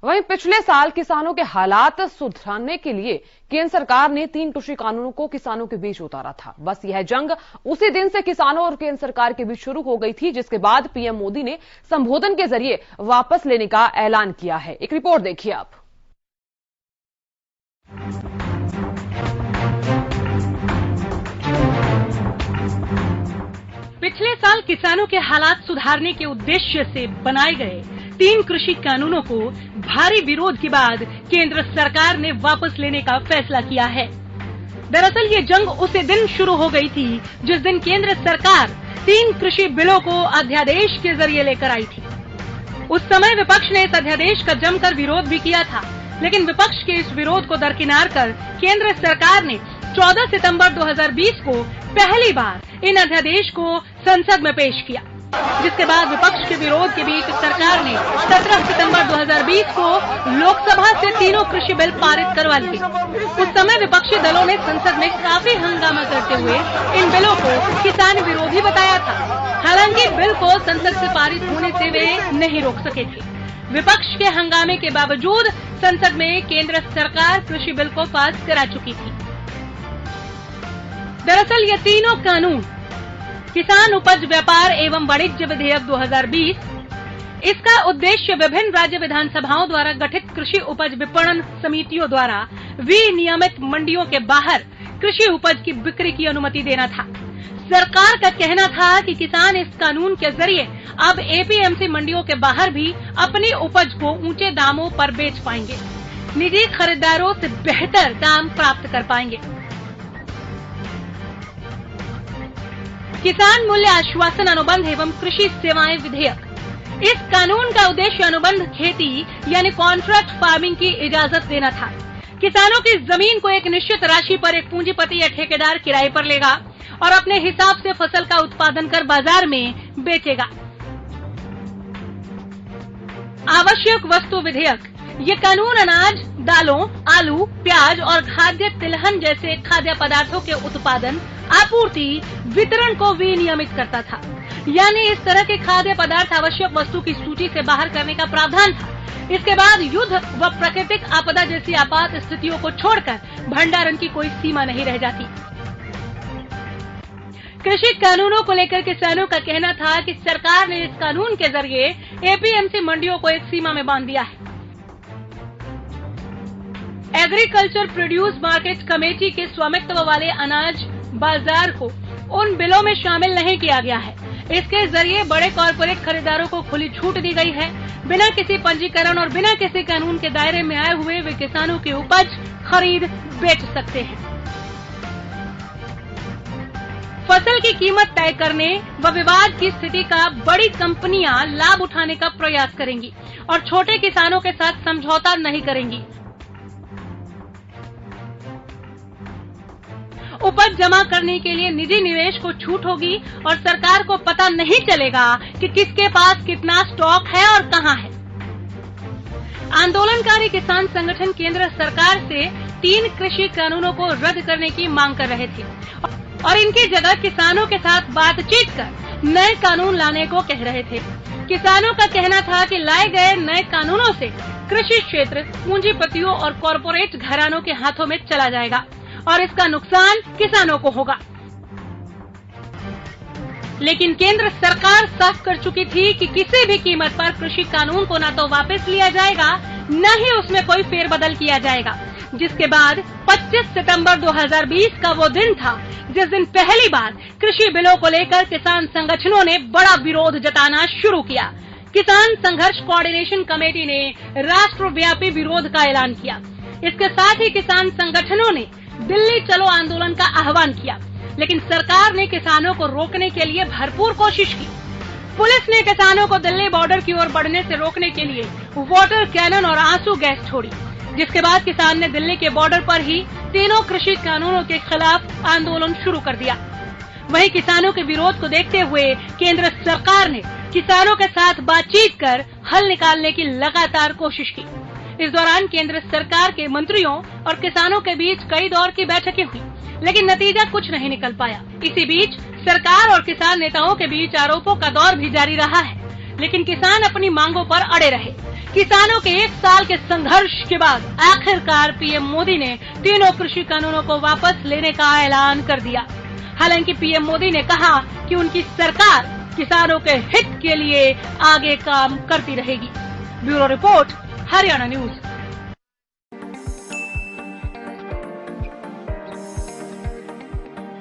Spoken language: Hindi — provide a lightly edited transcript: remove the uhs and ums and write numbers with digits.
वहीं पिछले साल किसानों के हालात सुधारने के लिए केंद्र सरकार ने 3 कृषि कानूनों को किसानों के बीच उतारा था। बस यह जंग उसी दिन से किसानों और केंद्र सरकार के बीच शुरू हो गई थी, जिसके बाद पीएम मोदी ने संबोधन के जरिए वापस लेने का ऐलान किया है। एक रिपोर्ट देखिए आप। पिछले साल किसानों के हालात सुधारने के उद्देश्य से बनाए गए 3 कृषि कानूनों को भारी विरोध के बाद केंद्र सरकार ने वापस लेने का फैसला किया है। दरअसल ये जंग उसी दिन शुरू हो गई थी जिस दिन केंद्र सरकार 3 कृषि बिलों को अध्यादेश के जरिए लेकर आई थी। उस समय विपक्ष ने इस अध्यादेश का जमकर विरोध भी किया था, लेकिन विपक्ष के इस विरोध को दरकिनार कर केंद्र सरकार ने 14 सितंबर 2020 को पहली बार इन अध्यादेश को संसद में पेश किया, जिसके बाद विपक्ष के विरोध के बीच सरकार ने 17 सितंबर 2020 को लोकसभा से तीनों कृषि बिल पारित करवा लिए। उस समय विपक्षी दलों ने संसद में काफी हंगामा करते हुए इन बिलों को किसान विरोधी बताया था। हालांकि बिल को संसद से पारित होने से वे नहीं रोक सके थे। विपक्ष के हंगामे के बावजूद संसद में केंद्र सरकार कृषि बिल को पास करा चुकी थी। दरअसल ये तीनों कानून किसान उपज व्यापार एवं वाणिज्य विधेयक 2020, इसका उद्देश्य विभिन्न राज्य विधानसभाओं द्वारा गठित कृषि उपज विपणन समितियों द्वारा विनियमित मंडियों के बाहर कृषि उपज की बिक्री की अनुमति देना था। सरकार का कहना था कि किसान इस कानून के जरिए अब एपीएमसी मंडियों के बाहर भी अपनी उपज को ऊंचे दामों पर बेच पाएंगे, निजी खरीदारों से बेहतर दाम प्राप्त कर पाएंगे। किसान मूल्य आश्वासन अनुबंध एवं कृषि सेवाएं विधेयक, इस कानून का उद्देश्य अनुबंध खेती यानी कॉन्ट्रैक्ट फार्मिंग की इजाजत देना था। किसानों की जमीन को एक निश्चित राशि पर एक पूंजीपति या ठेकेदार किराए पर लेगा और अपने हिसाब से फसल का उत्पादन कर बाजार में बेचेगा। आवश्यक वस्तु विधेयक, ये कानून अनाज, दालों, आलू, प्याज और खाद्य तिलहन जैसे खाद्य पदार्थों के उत्पादन, आपूर्ति, वितरण को विनियमित करता था। यानी इस तरह के खाद्य पदार्थ आवश्यक वस्तु की सूची से बाहर करने का प्रावधान था। इसके बाद युद्ध व प्राकृतिक आपदा जैसी आपात स्थितियों को छोड़कर भंडारण की कोई सीमा नहीं रह जाती। कृषि कानूनों को लेकर किसानों का कहना था कि सरकार ने इस कानून के जरिए एपीएमसी मंडियों को एक सीमा में बांध दिया है। एग्रीकल्चर प्रोड्यूस मार्केट कमेटी के स्वामित्व वाले अनाज बाजार को उन बिलों में शामिल नहीं किया गया है। इसके जरिए बड़े कॉर्पोरेट खरीदारों को खुली छूट दी गई है। बिना किसी पंजीकरण और बिना किसी कानून के दायरे में आए हुए वे किसानों की उपज खरीद बेच सकते हैं। फसल की कीमत तय करने व विवाद की स्थिति का बड़ी कंपनियां लाभ उठाने का प्रयास करेंगी और छोटे किसानों के साथ समझौता नहीं करेंगी। उपज जमा करने के लिए निजी निवेश को छूट होगी और सरकार को पता नहीं चलेगा कि किसके पास कितना स्टॉक है और कहां है। आंदोलनकारी किसान संगठन केंद्र सरकार से 3 कृषि कानूनों को रद्द करने की मांग कर रहे थे और इनकी जगह किसानों के साथ बातचीत कर नए कानून लाने को कह रहे थे। किसानों का कहना था कि लाए गए नए कानूनों से कृषि क्षेत्र पूंजीपतियों और कॉरपोरेट घरानों के हाथों में चला जाएगा और इसका नुकसान किसानों को होगा। लेकिन केंद्र सरकार साफ कर चुकी थी कि किसी भी कीमत पर कृषि कानून को न तो वापस लिया जाएगा, न ही उसमें कोई फेरबदल किया जाएगा। जिसके बाद 25 सितंबर 2020 का वो दिन था जिस दिन पहली बार कृषि बिलों को लेकर किसान संगठनों ने बड़ा विरोध जताना शुरू किया। किसान संघर्ष कोऑर्डिनेशन कमेटी ने राष्ट्रव्यापी विरोध का ऐलान किया। इसके साथ ही किसान संगठनों ने दिल्ली चलो आंदोलन का आह्वान किया, लेकिन सरकार ने किसानों को रोकने के लिए भरपूर कोशिश की। पुलिस ने किसानों को दिल्ली बॉर्डर की ओर बढ़ने से रोकने के लिए वाटर कैनन और आंसू गैस छोड़ी, जिसके बाद किसान ने दिल्ली के बॉर्डर पर ही तीनों कृषि कानूनों के खिलाफ आंदोलन शुरू कर दिया। वहीं किसानों के विरोध को देखते हुए केंद्र सरकार ने किसानों के साथ बातचीत कर हल निकालने की लगातार कोशिश की। इस दौरान केंद्र सरकार के मंत्रियों और किसानों के बीच कई दौर की बैठकें हुई, लेकिन नतीजा कुछ नहीं निकल पाया। इसी बीच सरकार और किसान नेताओं के बीच आरोपों का दौर भी जारी रहा है, लेकिन किसान अपनी मांगों पर अड़े रहे। किसानों के 1 साल के संघर्ष के बाद आखिरकार पीएम मोदी ने तीनों कृषि कानूनों को वापस लेने का ऐलान कर दिया। हालांकि पीएम मोदी ने कहा कि उनकी सरकार किसानों के हित के लिए आगे काम करती रहेगी। Bureau report, Haryana news.